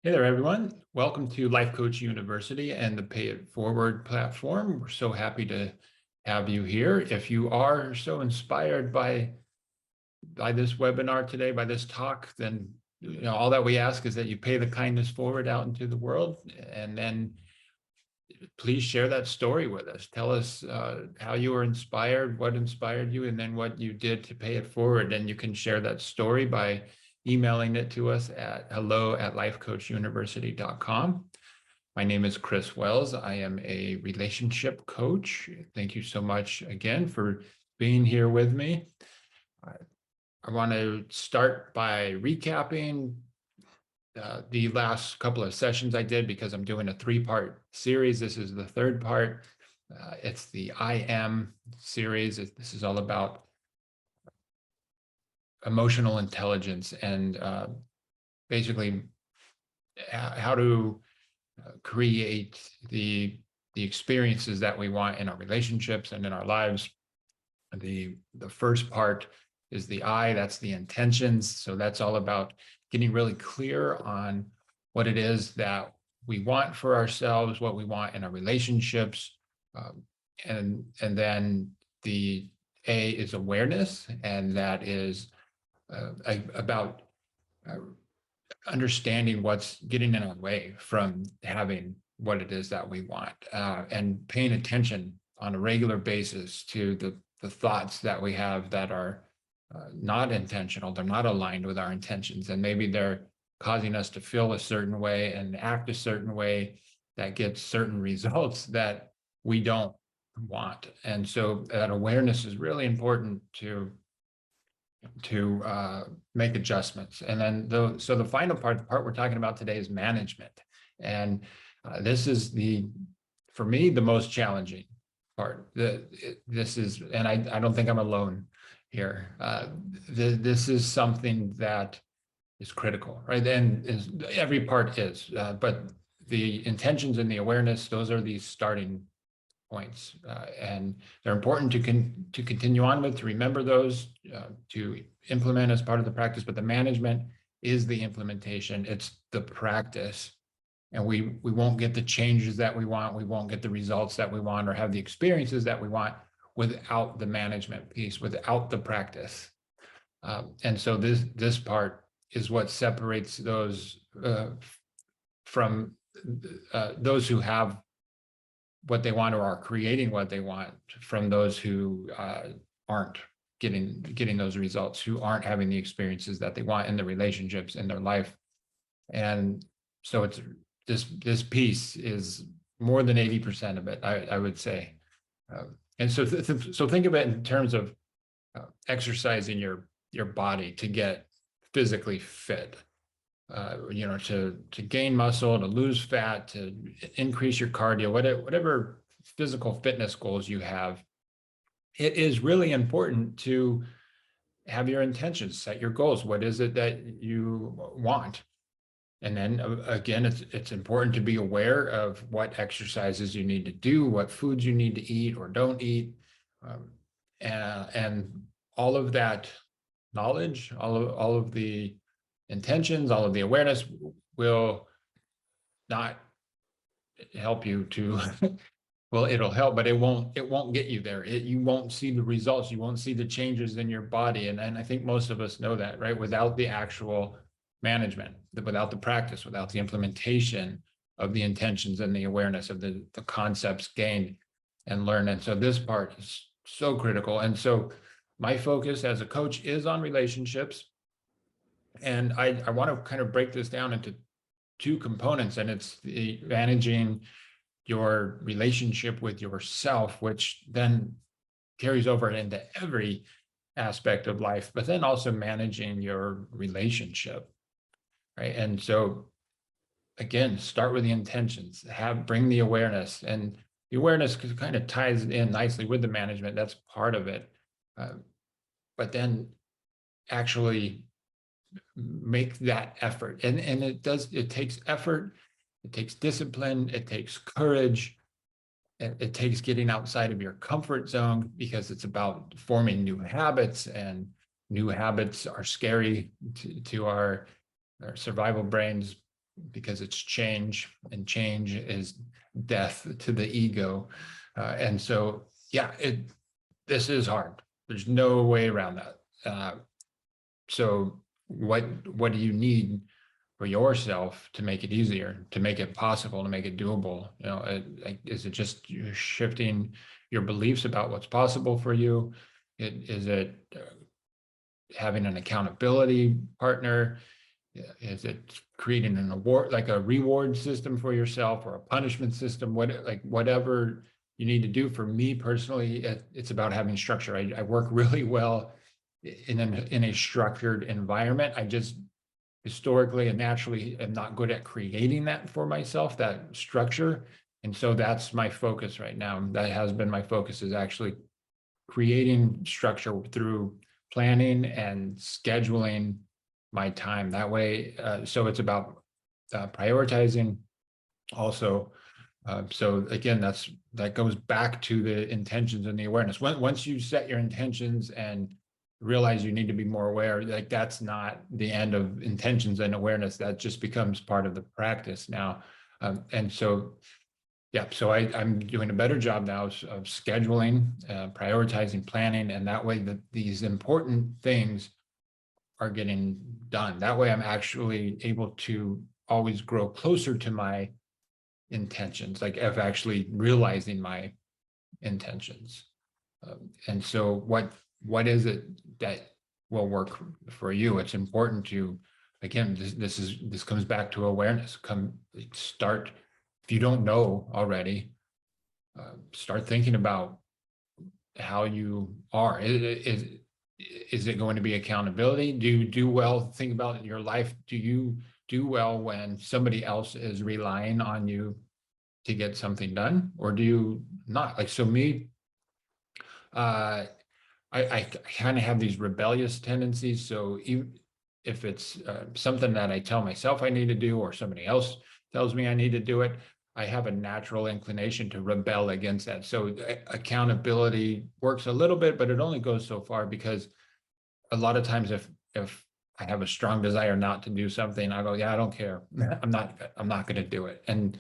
Hey there, everyone. Welcome to Life Coach University and the Pay It Forward platform. We're so happy to have you here. If you are so inspired by this webinar today, by this talk, then all that we ask is that you pay the kindness forward out into the world, and then please share that story with us. Tell us how you were inspired, what inspired you, and then what you did to pay it forward. And you can share that story by emailing it to us at hello@lifecoachuniversity.com. My name is Chris Weals. I am a relationship coach. Thank you so much again for being here with me. I want to start by recapping the last couple of sessions I did because I'm doing a 3-part series. This is the 3rd part. It's the I Am series. This is all about emotional intelligence and basically how to create the experiences that we want in our relationships and in our lives. The first part is the I, that's the intentions. So that's all about getting really clear on what it is that we want for ourselves, what we want in our relationships. And then the A is awareness, and that is about understanding what's getting in our way from having what it is that we want, and paying attention on a regular basis to the thoughts that we have that are not intentional. They're not aligned with our intentions, and maybe they're causing us to feel a certain way and act a certain way that gets certain results that we don't want. And so that awareness is really important to make adjustments. And then so the final part, the part we're talking about today, is management. And this is for me, the most challenging part. This is, and I don't think I'm alone here. This is something that is critical, right? And every part is, but the intentions and the awareness, those are these starting points, and they're important to continue on with, to remember those, to implement as part of the practice. But the management is the implementation. It's the practice, and we won't get the changes that we want. We won't get the results that we want or have the experiences that we want without the management piece, without the practice. And so this part is what separates those from those who have what they want or are creating what they want, from those who aren't getting those results, who aren't having the experiences that they want in their relationships, in their life. And so it's this piece is more than 80% of it, I would say. And so so think of it in terms of exercising your body to get physically fit. To gain muscle, to lose fat, to increase your cardio, whatever physical fitness goals you have, it is really important to have your intentions, set your goals. What is it that you want? And then again, it's important to be aware of what exercises you need to do, what foods you need to eat or don't eat, and all of that knowledge, all of the intentions, all of the awareness will not help you to well, it'll help, but it won't get you there. You won't see the results. You won't see the changes in your body. And I think most of us know that, right? Without the actual management, without the practice, without the implementation of the intentions and the awareness of the concepts gained and learned. And so this part is so critical. And so my focus as a coach is on relationships. And I want to kind of break this down into 2 components, and it's the managing your relationship with yourself, which then carries over into every aspect of life, but then also managing your relationship, right? And so again, start with the intentions, bring the awareness, and the awareness kind of ties in nicely with the management. That's part of it. But then actually make that effort. And it takes effort, it takes discipline, it takes courage, it takes getting outside of your comfort zone, because it's about forming new habits, and new habits are scary to our survival brains. because it's change, and change is death to the ego. And so, yeah, this is hard. There's no way around that. So what do you need for yourself to make it easier, to make it possible, to make it doable? You know, is it just shifting your beliefs about what's possible for you? Is it having an accountability partner? Is it creating an award, like a reward system for yourself, or a punishment system? Whatever you need to do. For me personally, it's about having structure. I work really well in a structured environment. I just historically and naturally am not good at creating that for myself, that structure. And so that's my focus right now. That has been my focus, is actually creating structure through planning and scheduling my time that way. So it's about prioritizing also. So again, that goes back to the intentions and the awareness. Once you set your intentions and realize you need to be more aware, like that's not the end of intentions and awareness. That just becomes part of the practice now. And so, yeah, so I'm doing a better job now of scheduling, prioritizing, planning, and that way that these important things are getting done. That way I'm actually able to always grow closer to my intentions, like of actually realizing my intentions. And so what is it that will work for you? It's important to, again, this comes back to awareness. Start, if you don't know already, start thinking about how you are. Is it going to be accountability? Do you do well? Think about your life. Do you do well when somebody else is relying on you to get something done, or do you not? Like, so me, I kind of have these rebellious tendencies. So even if it's something that I tell myself I need to do, or somebody else tells me I need to do it, I have a natural inclination to rebel against that. So accountability works a little bit, but it only goes so far, because a lot of times if I have a strong desire not to do something, I go, yeah, I don't care. I'm not going to do it. And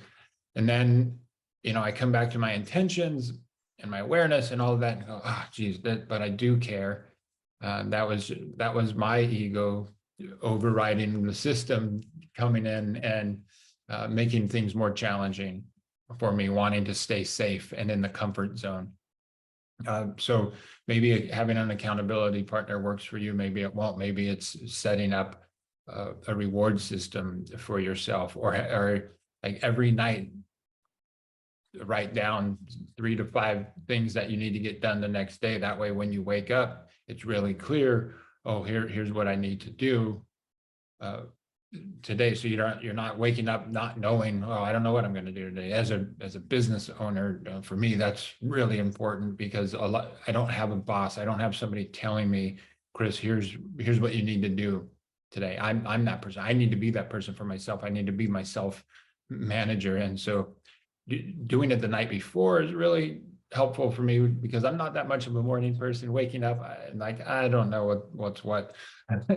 then, you know, I come back to my intentions and my awareness and all of that, and go, oh, geez, but I do care. That was my ego overriding the system, coming in and making things more challenging for me, wanting to stay safe and in the comfort zone. So maybe having an accountability partner works for you. Maybe it won't. Maybe it's setting up a reward system for yourself, or like every night, write down 3 to 5 things that you need to get done the next day. That way, when you wake up, it's really clear. Oh, here's what I need to do today. So you're not waking up not knowing, oh, I don't know what I'm going to do today. As a business owner, for me, that's really important, because I don't have a boss. I don't have somebody telling me, Chris, here's what you need to do today. I'm that person. I need to be that person for myself. I need to be myself manager. And so doing it the night before is really helpful for me, because I'm not that much of a morning person. Waking up, I don't know what's what.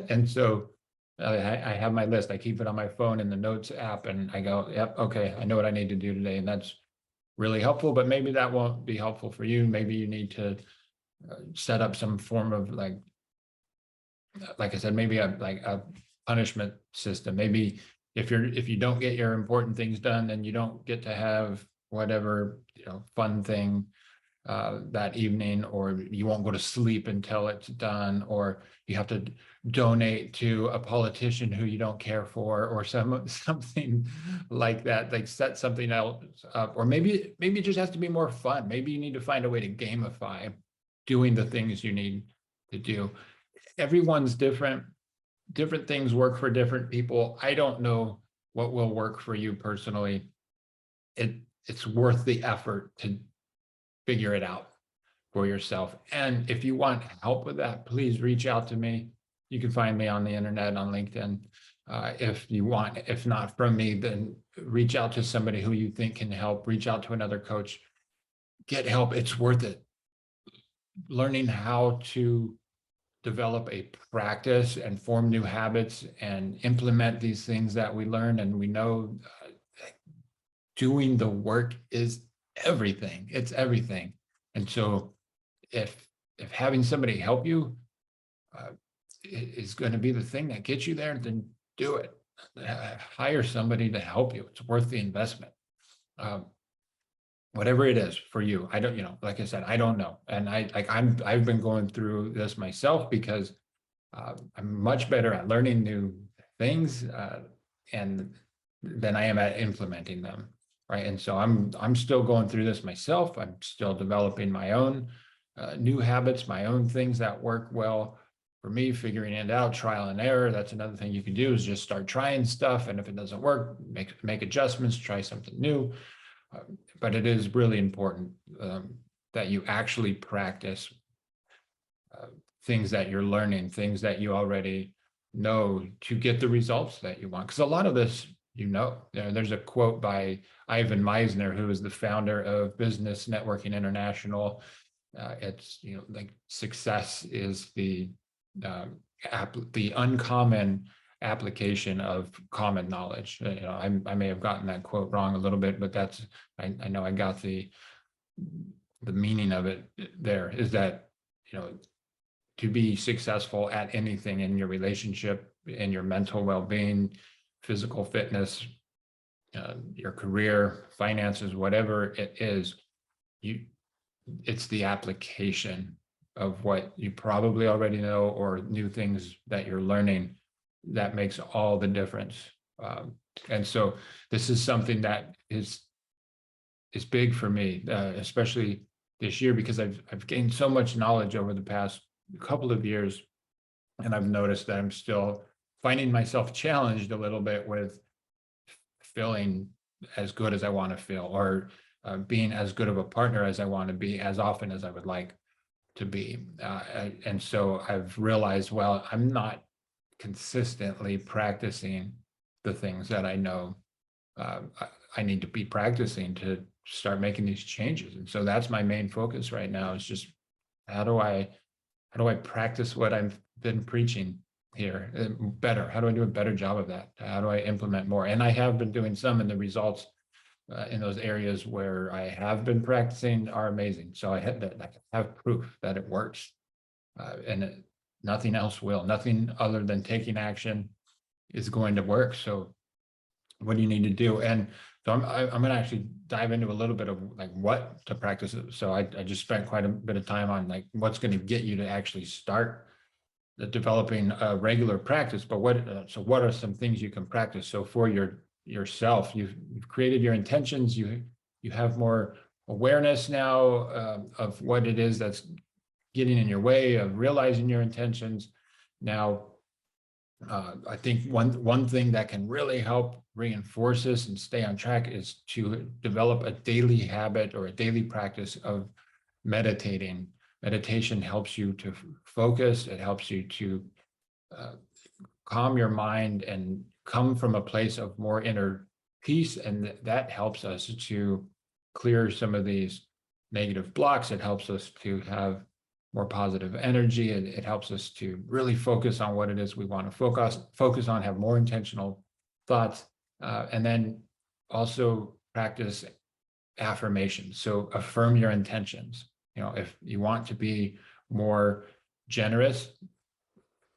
And so I have my list. I keep it on my phone in the notes app, and I go, yep, okay, I know what I need to do today. And that's really helpful, but maybe that won't be helpful for you. Maybe you need to set up some form of, like I said, maybe a punishment system. Maybe if you don't get your important things done, then you don't get to have whatever, fun thing that evening, or you won't go to sleep until it's done, or you have to donate to a politician who you don't care for, or something like that. Like, set something else up. Or maybe it just has to be more fun. Maybe you need to find a way to gamify doing the things you need to do. Everyone's different things work for different people. I don't know what will work for you personally. It's worth the effort to figure it out for yourself. And if you want help with that, please reach out to me. You can find me on the internet, on LinkedIn. If you want, if not from me, then reach out to somebody who you think can help. Reach out to another coach. Get help. It's worth it. Learning how to develop a practice and form new habits and implement these things that we learn and we know, doing the work is everything. It's everything. And so if having somebody help you is going to be the thing that gets you there, then do it. Hire somebody to help you. It's worth the investment. Whatever it is for you. I don't, like I said, I don't know. And I've been going through this myself because I'm much better at learning new things and than I am at implementing them. Right. And so I'm still going through this myself. I'm still developing my own new habits, my own things that work well for me, figuring it out, trial and error. That's another thing you can do, is just start trying stuff. And if it doesn't work, make adjustments, try something new. But it is really important that you actually practice things that you're learning, things that you already know, to get the results that you want. Because a lot of this, there's a quote by Ivan Meisner, who is the founder of Business Networking International. It's, like, success is the uncommon application of common knowledge. I may have gotten that quote wrong a little bit, but that's, I know I got the meaning of it there, is that, to be successful at anything in your relationship, in your mental well-being, physical fitness, your career, finances, whatever it is, it's the application of what you probably already know or new things that you're learning that makes all the difference. And so this is something that is big for me, especially this year, because I've gained so much knowledge over the past couple of years, and I've noticed that I'm still finding myself challenged a little bit with feeling as good as I want to feel, or being as good of a partner as I want to be, as often as I would like to be. And so I've realized, well, I'm not consistently practicing the things that I know I need to be practicing to start making these changes. And so that's my main focus right now, is just how do I practice what I've been preaching here better? How do I do a better job of that? How do I implement more? And I have been doing some, and the results in those areas where I have been practicing are amazing. So I have proof that it works, and nothing else will. Nothing other than taking action is going to work. So what do you need to do? And so I'm going to actually dive into a little bit of like what to practice. So I just spent quite a bit of time on like what's going to get you to actually start developing a regular practice. But what are some things you can practice? So for yourself, you've created your intentions. You have more awareness now of what it is that's getting in your way of realizing your intentions. Now, I think one thing that can really help reinforce this and stay on track is to develop a daily habit or a daily practice of meditating. Meditation helps you to focus. It helps you to calm your mind and come from a place of more inner peace. And that helps us to clear some of these negative blocks. It helps us to have more positive energy. It helps us to really focus on what it is we want to focus on, have more intentional thoughts, and then also practice affirmations. So affirm your intentions. If you want to be more generous,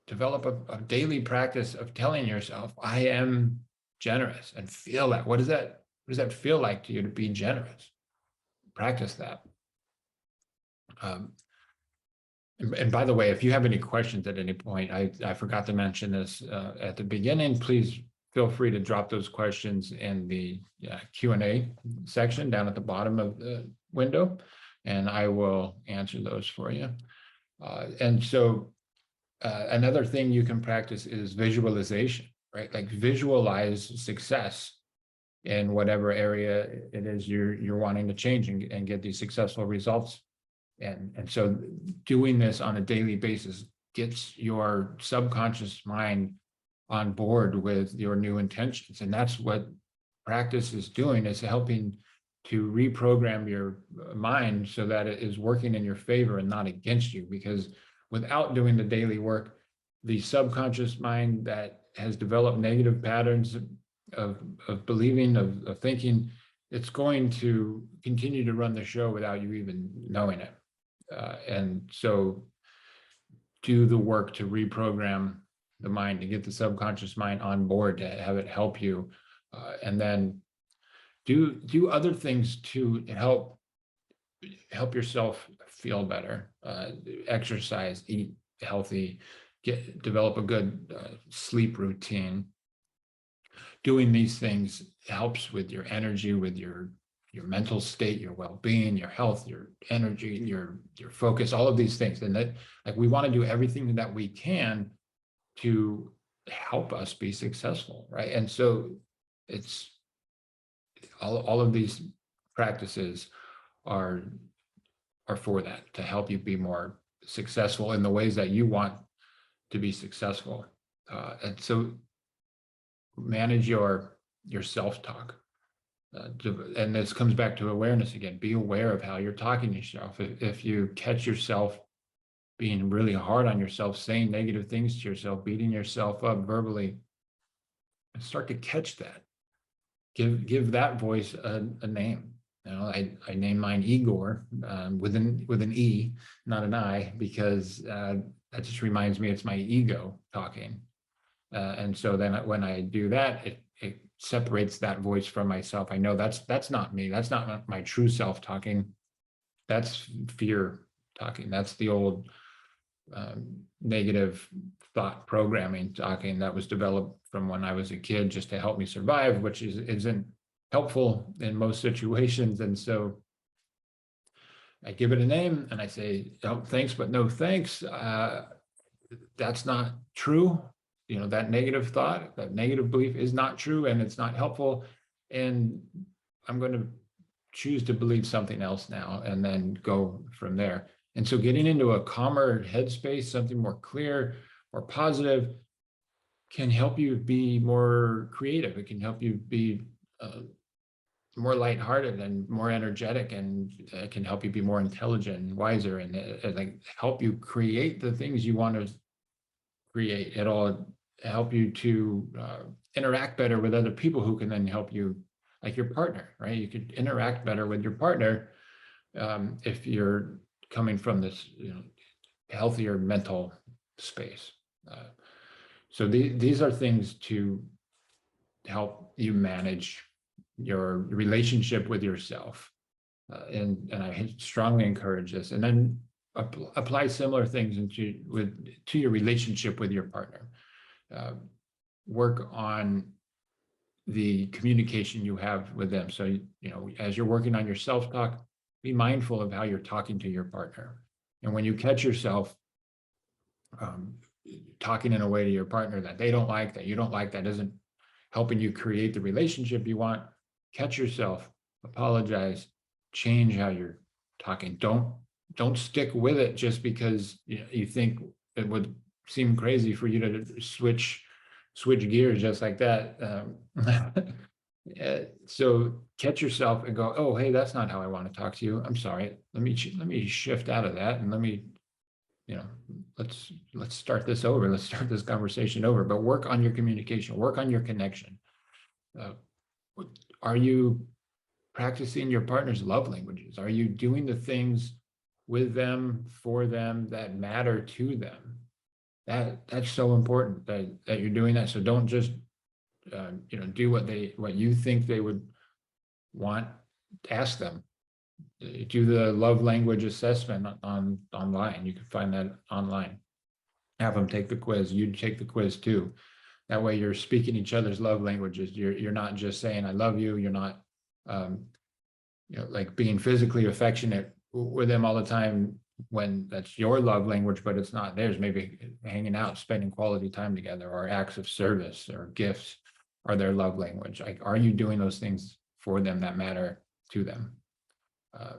develop a daily practice of telling yourself, I am generous, and feel that. What does that feel like to you to be generous? Practice that. And by the way, if you have any questions at any point, I forgot to mention this at the beginning, please feel free to drop those questions in the Q&A section down at the bottom of the window, and I will answer those for you. And so another thing you can practice is visualization, right? Like visualize success in whatever area it is you're wanting to change and get these successful results. And so doing this on a daily basis gets your subconscious mind on board with your new intentions. And that's what practice is doing, is helping to reprogram your mind so that it is working in your favor and not against you. Because without doing the daily work, the subconscious mind that has developed negative patterns of believing, of thinking, it's going to continue to run the show without you even knowing it. And so do the work to reprogram the mind, to get the subconscious mind on board, to have it help you. And then do other things to help yourself feel better. Exercise, eat healthy, develop a good sleep routine. Doing these things helps with your energy, with your mental state, your well-being, your health, your energy, your focus, all of these things. And that, like, we want to do everything that we can to help us be successful, right? And so it's all of these practices are for that, to help you be more successful in the ways that you want to be successful. And so manage your self-talk. And this comes back to awareness again. Be aware of how you're talking to yourself. If you catch yourself being really hard on yourself, saying negative things to yourself, beating yourself up verbally, start to catch that. Give that voice a name. You know, I named mine Igor, with an E, not an I, because that just reminds me it's my ego talking. And so then when I do that, it separates that voice from myself. I know that's not me. That's not my true self talking. That's fear talking. That's the old negative thought programming talking that was developed from when I was a kid just to help me survive, which isn't helpful in most situations. And so I give it a name and I say, oh, thanks, but no thanks. That's not true. You know, that negative thought, that negative belief is not true, and it's not helpful. And I'm going to choose to believe something else now, and then go from there. And so getting into a calmer headspace, something more clear or positive, can help you be more creative. It can help you be more lighthearted and more energetic, and it can help you be more intelligent and wiser, and like help you create the things you want to create. It'll help you to interact better with other people who can then help you, like your partner, right? You could interact better with your partner if you're coming from this, healthier mental space. So these are things to help you manage your relationship with yourself. And I strongly encourage this. And then apply similar things to your relationship with your partner. Work on the communication you have with them. So, as you're working on your self-talk, be mindful of how you're talking to your partner. And when you catch yourself talking in a way to your partner that they don't like, that you don't like, that isn't helping you create the relationship you want, catch yourself, apologize, change how you're talking. Don't stick with it just because you think it would seem crazy for you to switch gears just like that. So catch yourself and go, oh, hey, that's not how I want to talk to you. I'm sorry. Let me shift out of that, and let me, let's start this over. Let's start this conversation over. But work on your communication. Work on your connection. Are you practicing your partner's love languages? Are you doing the things with them, for them, that matter to them? That's so important that you're doing that. So don't just do what you think they would want. Ask them. Do the love language assessment online. You can find that online. Have them take the quiz. You take the quiz too. That way you're speaking each other's love languages. You're not just saying I love you. You're not like being physically affectionate with them all the time when that's your love language, but it's not theirs. Maybe hanging out, spending quality time together, or acts of service or gifts are their love language. Like, are you doing those things for them that matter to them?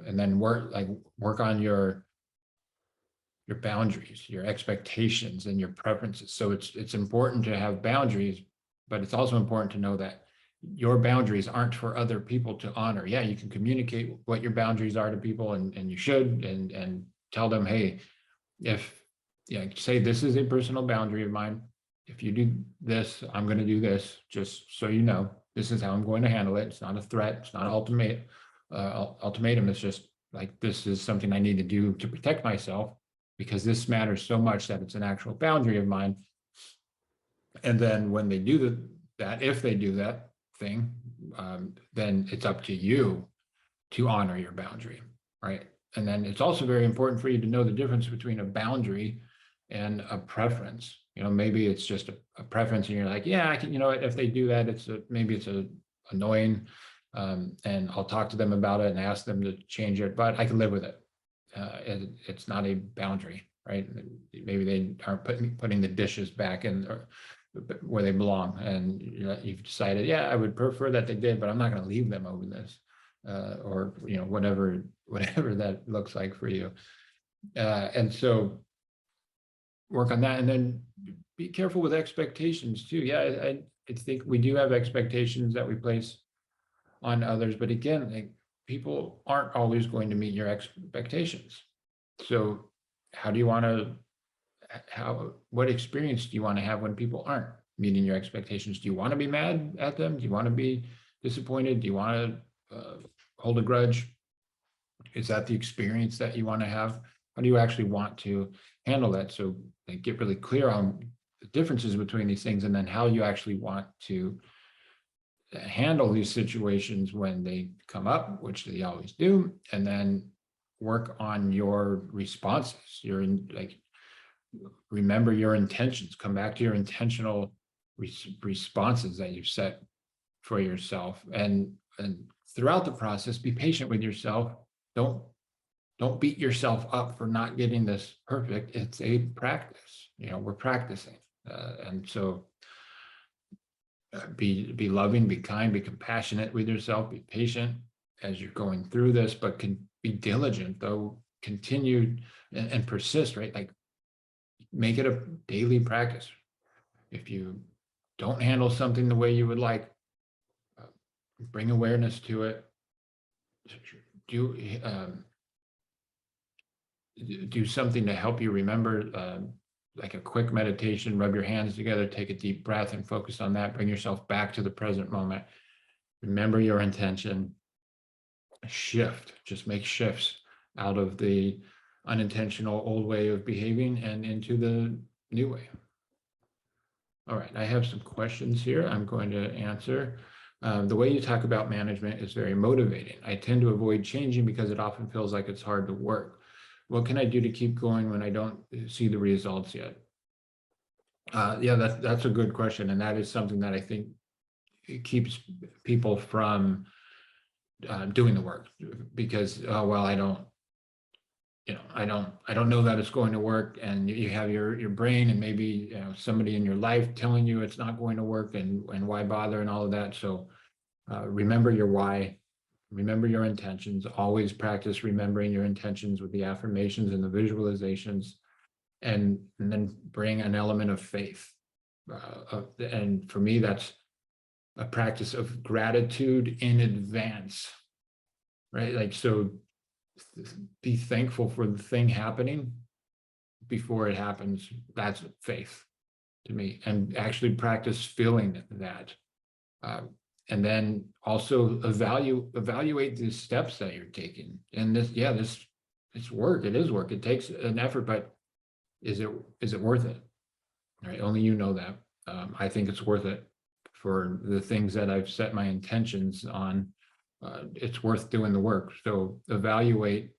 And then work on your boundaries, your expectations, and your preferences. So it's important to have boundaries, but it's also important to know that your boundaries aren't for other people to honor. Yeah, you can communicate what your boundaries are to people, and you should, and tell them, hey, if say this is a personal boundary of mine. If you do this, I'm going to do this, just so you know, this is how I'm going to handle it. It's not a threat. It's not an ultimatum. It's just like, this is something I need to do to protect myself because this matters so much that it's an actual boundary of mine. And then when they do that, if they do that thing, then it's up to you to honor your boundary, right? And then it's also very important for you to know the difference between a boundary and a preference. Maybe it's just a preference and you're like, yeah, I can, if they do that, maybe it's annoying, and I'll talk to them about it and ask them to change it, but I can live with it. It's not a boundary, right? Maybe they aren't putting the dishes back in where they belong, and you've decided, yeah, I would prefer that they did, but I'm not going to leave them over this, or whatever that looks like for you. And so work on that, and then be careful with expectations too. Yeah, I think we do have expectations that we place on others, but again, like, people aren't always going to meet your expectations. So how do you want to, what experience do you want to have when people aren't meeting your expectations? Do you want to be mad at them? Do you want to be disappointed? Do you want to hold a grudge? Is that the experience that you want to have? How do you actually want to handle that? So get really clear on the differences between these things, and then how you actually want to handle these situations when they come up, which they always do, and then work on your responses. Remember your intentions, come back to your intentional responses that you've set for yourself, and throughout the process, be patient with yourself. Don't beat yourself up for not getting this perfect. It's a practice. We're practicing, and so be loving, be kind, be compassionate with yourself, be patient as you're going through this, but can be diligent, though. Continue and persist, right? Like, make it a daily practice. If you don't handle something the way you would like, bring awareness to it. Do something to help you remember, like a quick meditation. Rub your hands together, take a deep breath and focus on that. Bring yourself back to the present moment. Remember your intention. Shift, just make shifts out of the unintentional old way of behaving and into the new way. All right, I have some questions here I'm going to answer. The way you talk about management is very motivating. I tend to avoid changing because it often feels like it's hard to work. What can I do to keep going when I don't see the results yet? Yeah, that's a good question. And that is something that I think it keeps people from doing the work, because, well, I don't know that it's going to work. And you have your brain and maybe somebody in your life telling you it's not going to work, and why bother and all of that. So remember your why. Remember your intentions. Always practice remembering your intentions with the affirmations and the visualizations, and then bring an element of faith. And for me, that's a practice of gratitude in advance, right? Like, so be thankful for the thing happening before it happens. That's faith to me. And actually practice feeling that. And then also evaluate the steps that you're taking. And it's work. It is work. It takes an effort, but is it worth it? Right? Only you know that. I think it's worth it for the things that I've set my intentions on. It's worth doing the work. So evaluate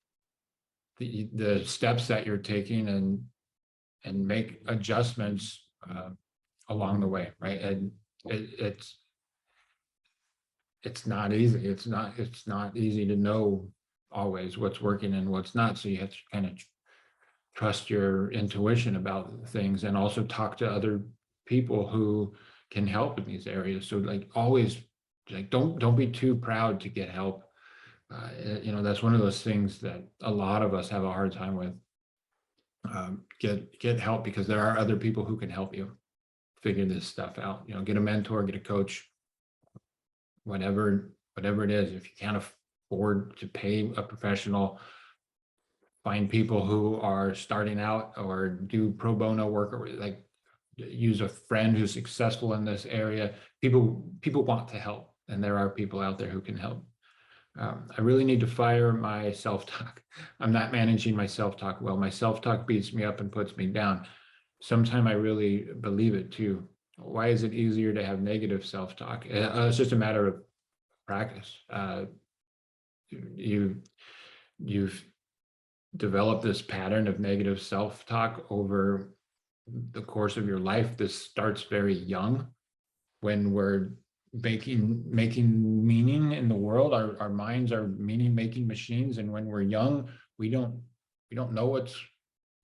the steps that you're taking, and make adjustments along the way, right? And it's not easy. It's not easy to know always what's working and what's not. So you have to kind of trust your intuition about things, and also talk to other people who can help in these areas. So like, always, like, don't be too proud to get help. That's one of those things that a lot of us have a hard time with. Get help, because there are other people who can help you figure this stuff out. Get a mentor, get a coach, whatever it is. If you can't afford to pay a professional, find people who are starting out or do pro bono work, or like use a friend who's successful in this area. People want to help, and there are people out there who can help. I really need to fire my self-talk. I'm not managing my self-talk well. My self-talk beats me up and puts me down. Sometimes I really believe it too. Why is it easier to have negative self-talk? It's just a matter of practice. You've developed this pattern of negative self-talk over the course of your life. This starts very young, when we're making meaning in the world. Our minds are meaning making machines, and when we're young, we don't know what's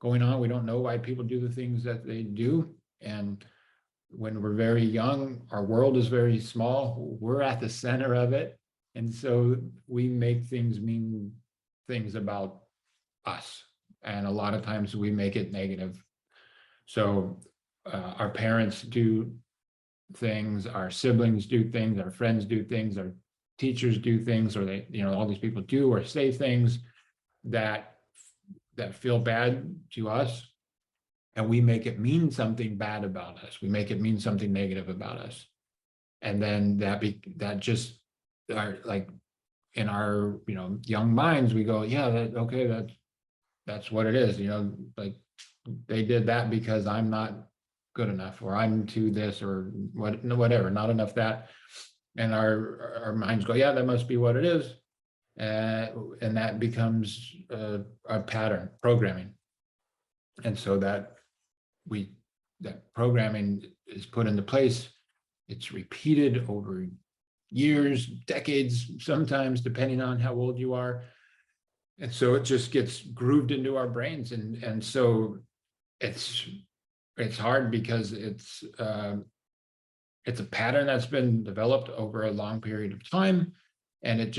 going on. We don't know why people do the things that they do. And when we're very young, our world is very small. We're at the center of it, and so we make things mean things about us, and a lot of times we make it negative. So our parents do things, our siblings do things, our friends do things, our teachers do things, or they, all these people do or say things that feel bad to us, and we make it mean something bad about us. We make it mean something negative about us, and then that just are like in our young minds, we go, yeah, okay, that's what it is. Like they did that because I'm not good enough, or I'm too this, or whatever, not enough that. And our minds go, yeah, that must be what it is. And that becomes a pattern, programming. And so that programming is put into place. It's repeated over years, decades, sometimes, depending on how old you are. And so it just gets grooved into our brains. And so it's hard, because it's a pattern that's been developed over a long period of time, and it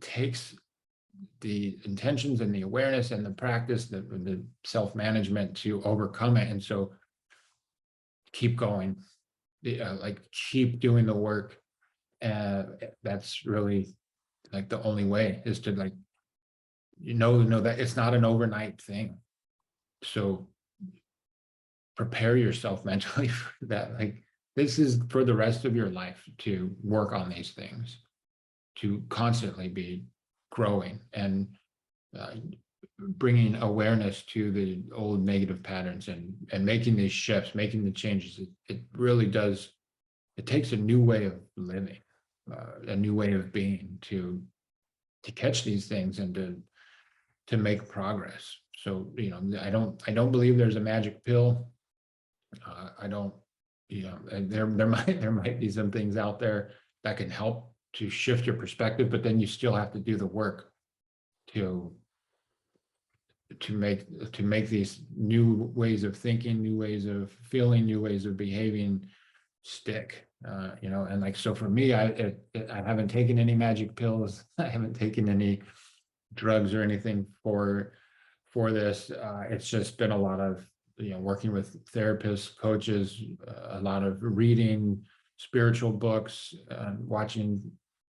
takes the intentions and the awareness and the practice, the self-management to overcome it. And so keep going, like keep doing the work. That's really like the only way, is to like know that it's not an overnight thing. So prepare yourself mentally for that. Like, this is for the rest of your life, to work on these things, to constantly be growing and bringing awareness to the old negative patterns, and making these shifts, making the changes. It really does. It takes a new way of living, a new way of being, to catch these things and to make progress. So I don't believe there's a magic pill. I don't, and there might be some things out there that can help to shift your perspective, but then you still have to do the work to make these new ways of thinking, new ways of feeling, new ways of behaving stick. And like, so for me, I haven't taken any magic pills. I haven't taken any drugs or anything for this. It's just been a lot of working with therapists, coaches, a lot of reading spiritual books, watching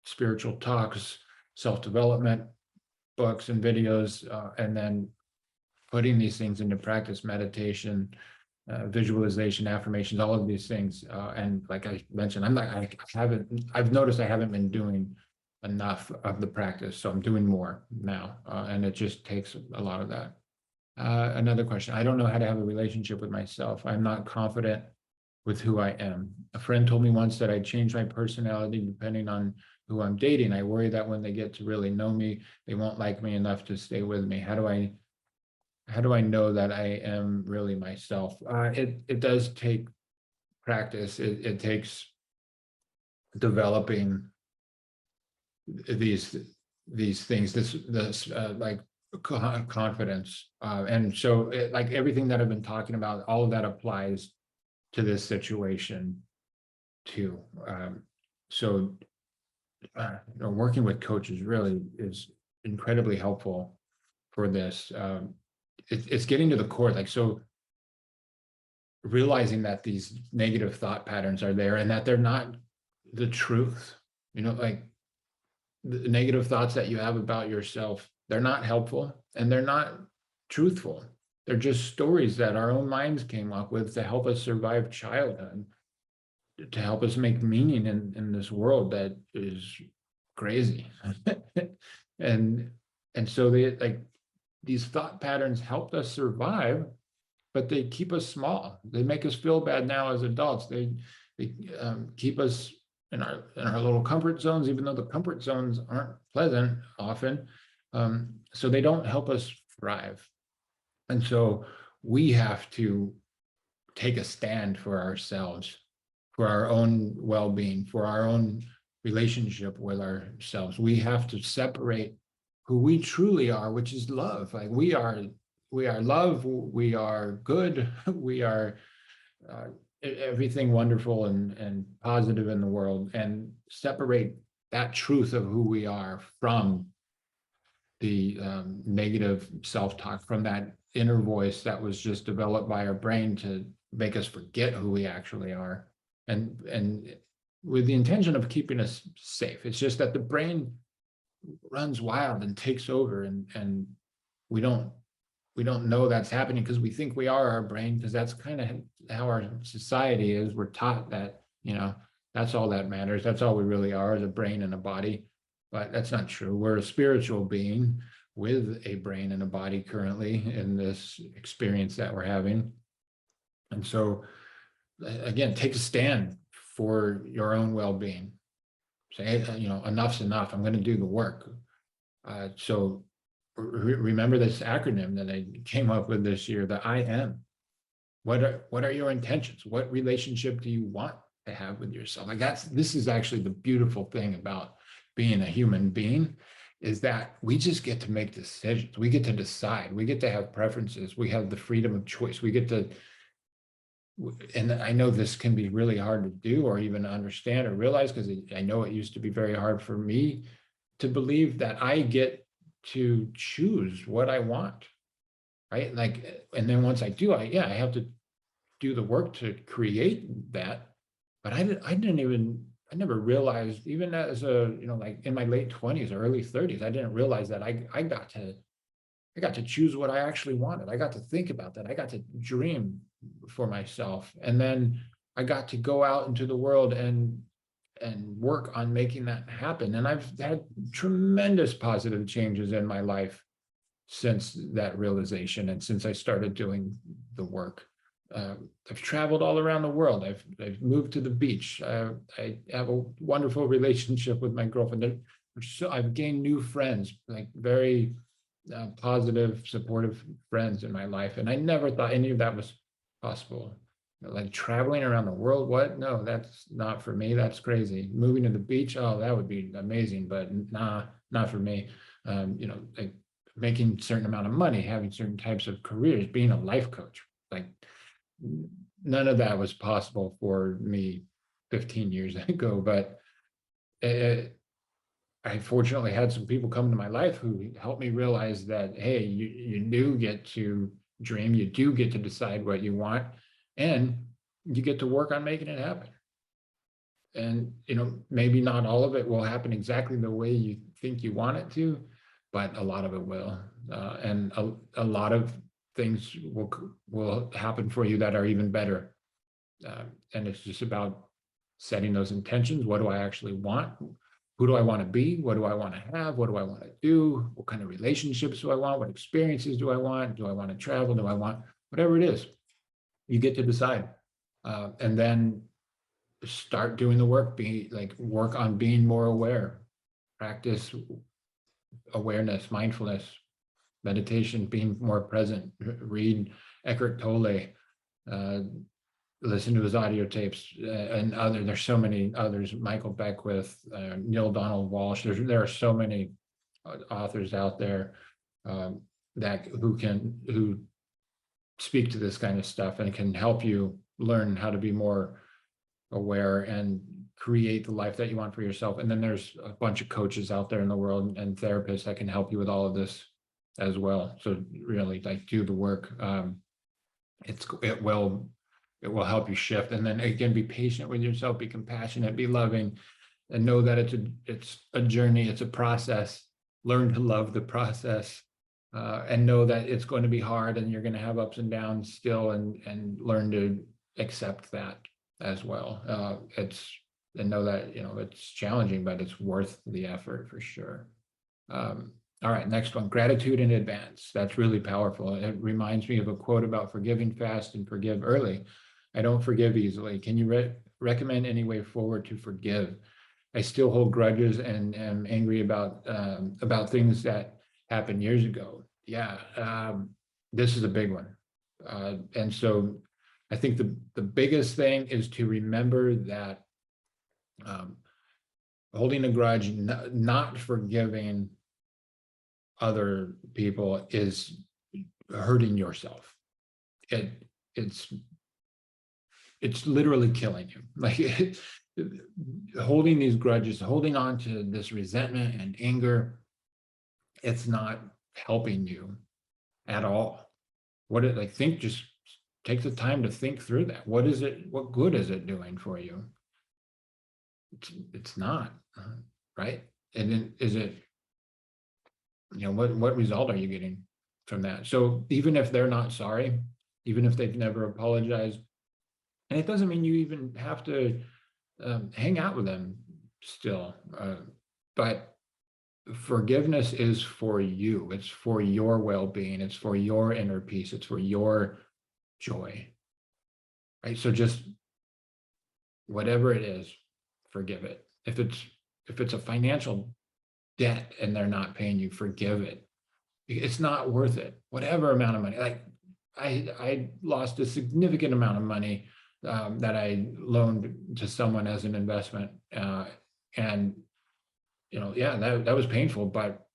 spiritual talks, self-development books and videos, and then putting these things into practice: meditation, visualization, affirmations, all of these things. And like I mentioned, I've noticed I haven't been doing enough of the practice, so I'm doing more now, and it just takes a lot of that. Another question: I don't know how to have a relationship with myself. I'm not confident with who I am. A friend told me once that I change my personality depending on who I'm dating. I worry that when they get to really know me, they won't like me enough to stay with me. How do I know that I am really myself? It does take practice. It takes developing these things, this like confidence, and so like everything that I've been talking about, all of that applies to this situation too. So working with coaches really is incredibly helpful for this. It's getting to the core, like, so realizing that these negative thought patterns are there, and that they're not the truth. Like, the negative thoughts that you have about yourself, they're not helpful, and they're not truthful. They're just stories that our own minds came up with to help us survive childhood, to help us make meaning in this world that is crazy. and and so they like these thought patterns helped us survive, but they keep us small. They make us feel bad now as adults. They keep us in our little comfort zones, even though the comfort zones aren't pleasant often. So they don't help us thrive. And so we have to take a stand for ourselves, for our own well-being, for our own relationship with ourselves. We have to separate who we truly are, which is love. Like we are love, we are good, we are everything wonderful and positive in the world, and separate that truth of who we are from the negative self-talk, from that inner voice that was just developed by our brain to make us forget who we actually are, and with the intention of keeping us safe. It's just that the brain runs wild and takes over, and we don't know that's happening because we think we are our brain, because that's kind of how our society is. We're taught that, that's all that matters. That's all we really are, is a brain and a body. But that's not true. We're a spiritual being with a brain and a body currently in this experience that we're having. And so, again, take a stand for your own well-being. Say, enough's enough. I'm going to do the work. So remember this acronym that I came up with this year, the I am. What are your intentions? What relationship do you want to have with yourself? Like this is actually the beautiful thing about being a human being, is that we just get to make decisions. We get to decide. We get to have preferences. We have the freedom of choice. We get to, and I know this can be really hard to do or even understand or realize, because I know it used to be very hard for me to believe that I get to choose what I want, right? Like, and then once I do, I have to do the work to create that. But I never realized, even as like in my late 20s or early 30s, I didn't realize that I got to choose what I actually wanted. I got to think about that. I got to dream for myself. And then I got to go out into the world and work on making that happen. And I've had tremendous positive changes in my life since that realization and since I started doing the work. I've traveled all around the world. I've moved to the beach. I have a wonderful relationship with my girlfriend. So I've gained new friends, like very positive, supportive friends in my life. And I never thought any of that was possible. Like traveling around the world, what? No, that's not for me. That's crazy. Moving to the beach, oh, that would be amazing, but nah, not for me. Like making certain amount of money, having certain types of careers, being a life coach, like none of that was possible for me 15 years ago. But I fortunately had some people come into my life who helped me realize that, hey, you do get to dream, you do get to decide what you want, and you get to work on making it happen. And, maybe not all of it will happen exactly the way you think you want it to, but a lot of it will. And a lot of things will happen for you that are even better. And it's just about setting those intentions. What do I actually want? Who do I want to be? What do I want to have? What do I want to do? What kind of relationships do I want? What experiences do I want? Do I want to travel? Do I want whatever it is? You get to decide. And then start doing the work, work on being more aware, practice awareness, mindfulness, meditation, being more present, read Eckhart Tolle, listen to his audio tapes, and there's so many others, Michael Beckwith, Neil Donald Walsh. There are so many authors out there who speak to this kind of stuff and can help you learn how to be more aware and create the life that you want for yourself. And then there's a bunch of coaches out there in the world and therapists that can help you with all of this as well. So really, like, do the work. It will help you shift. And then again, be patient with yourself, be compassionate, be loving, and know that it's a journey, it's a process. Learn to love the process. and know that it's going to be hard and you're going to have ups and downs still, and learn to accept that as well. And know that, it's challenging, but it's worth the effort for sure. All right, next one, gratitude in advance. That's really powerful. It reminds me of a quote about forgiving fast and forgive early. I don't forgive easily. Can you recommend any way forward to forgive? I still hold grudges and am angry about things that happened years ago. Yeah, this is a big one. And so I think the biggest thing is to remember that holding a grudge, not forgiving other people is hurting yourself. It's literally killing you. Like holding these grudges, holding on to this resentment and anger, it's not helping you at all. Just take the time to think through that. What good is it doing for you? It's not, right? And then is it, what result are you getting from that? So even if they're not sorry, even if they've never apologized, and it doesn't mean you even have to hang out with them still, but forgiveness is for you. It's for your well-being. It's for your inner peace. It's for your joy, right? So just whatever it is, forgive it. If it's a financial debt and they're not paying you, forgive it. It's not worth it. Whatever amount of money, like I lost a significant amount of money that I loaned to someone as an investment, and that was painful. But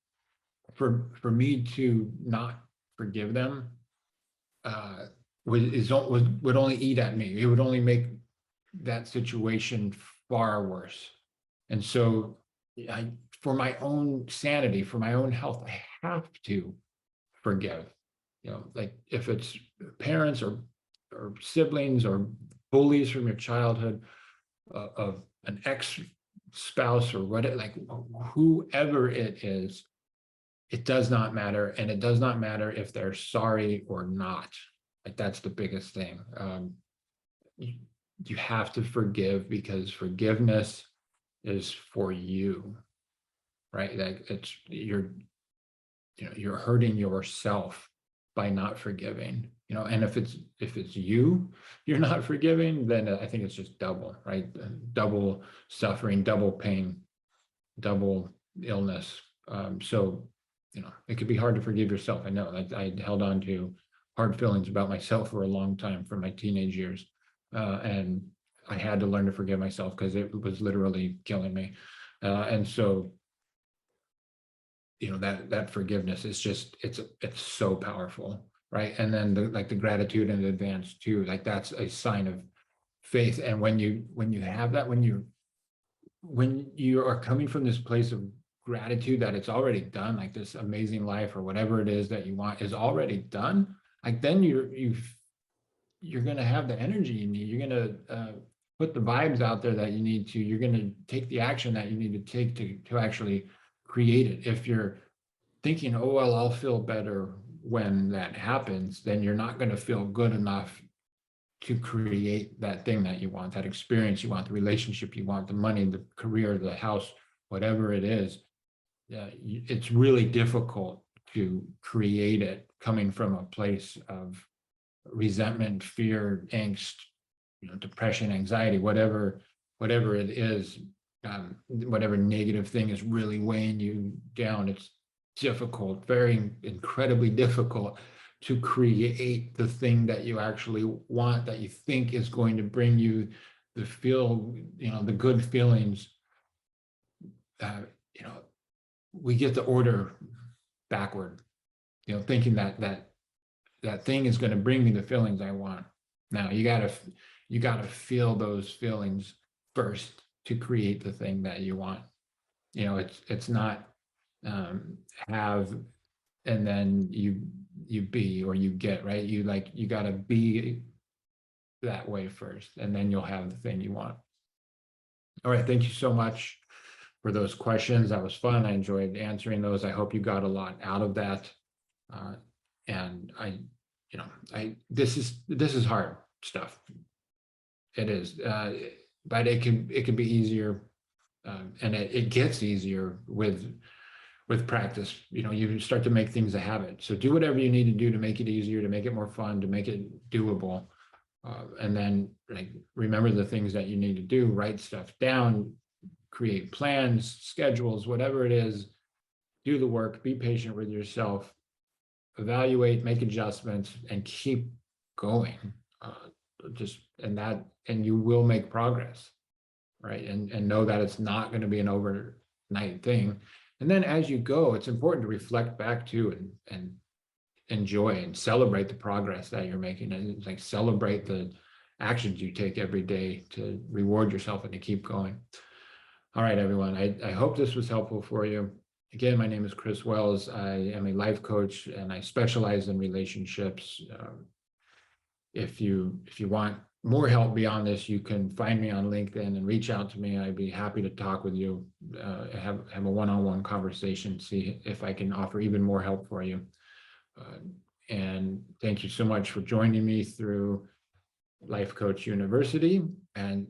for me to not forgive them would only eat at me. It would only make that situation far worse. And so for my own sanity, for my own health, I have to forgive. Like if it's parents or siblings or bullies from your childhood, of an ex-spouse or whatever, like whoever it is, it does not matter. And it does not matter if they're sorry or not. Like that's the biggest thing. You have to forgive, because forgiveness is for you, right? Like you're hurting yourself by not forgiving, and if it's you're not forgiving, then I think it's just double, right? Double suffering, double pain, double illness. So, it could be hard to forgive yourself. I know I held on to hard feelings about myself for a long time, from my teenage years. And I had to learn to forgive myself because it was literally killing me. And so, that forgiveness is just, it's so powerful, right? And then the gratitude in advance too, like that's a sign of faith. And when you have that, when you are coming from this place of gratitude that it's already done, like this amazing life or whatever it is that you want is already done, like then you're going to have the energy you need. You're going to put the vibes out there that you need to. You're going to take the action that you need to take to actually create it. If you're thinking, oh, well, I'll feel better when that happens, then you're not going to feel good enough to create that thing that you want, that experience you want, the relationship you want, the money, the career, the house, whatever it is. It's really difficult to create it coming from a place of resentment, fear, angst, depression, anxiety, whatever it is, whatever negative thing is really weighing you down. It's difficult, very incredibly difficult to create the thing that you actually want, that you think is going to bring you the good feelings. We get the order backward, thinking that thing is going to bring me the feelings I want. Now you gotta feel those feelings first to create the thing that you want. It's not have and then you be or you get, right? You gotta be that way first, and then you'll have the thing you want. All right, thank you so much for those questions. That was fun. I enjoyed answering those. I hope you got a lot out of that. And this is hard stuff. It is, but it can be easier, and it gets easier with practice. You start to make things a habit. So do whatever you need to do to make it easier, to make it more fun, to make it doable. And then remember the things that you need to do, write stuff down, create plans, schedules, whatever it is, do the work, be patient with yourself, evaluate, make adjustments, and keep going. And you will make progress, right? And know that it's not going to be an overnight thing. And then as you go, it's important to reflect back to and enjoy and celebrate the progress that you're making, and celebrate the actions you take every day to reward yourself and to keep going. All right, everyone. I hope this was helpful for you. Again, my name is Chris Weals. I am a life coach and I specialize in relationships. If you want more help beyond this, you can find me on LinkedIn and reach out to me. I'd be happy to talk with you, have a one-on-one conversation, see if I can offer even more help for you. And thank you so much for joining me through Life Coach University. And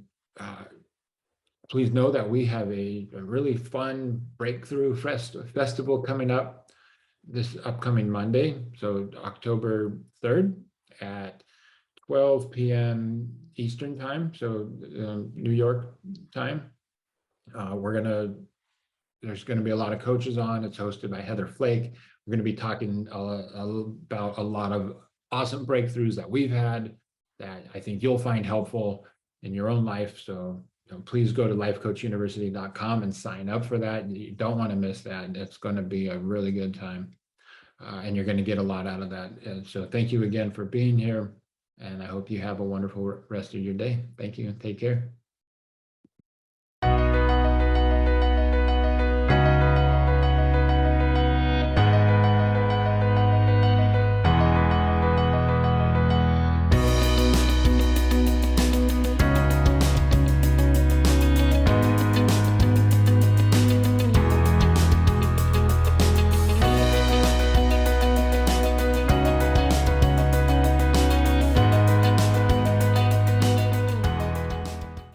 please know that we have a really fun breakthrough festival coming up this upcoming Monday. So October 3rd at 12 p.m. Eastern time, so New York time. There's going to be a lot of coaches on. It's hosted by Heather Flake. We're going to be talking about a lot of awesome breakthroughs that we've had that I think you'll find helpful in your own life. So please go to lifecoachuniversity.com and sign up for that. You don't want to miss that. It's going to be a really good time, and you're going to get a lot out of that. And so thank you again for being here, and I hope you have a wonderful rest of your day. Thank you and take care.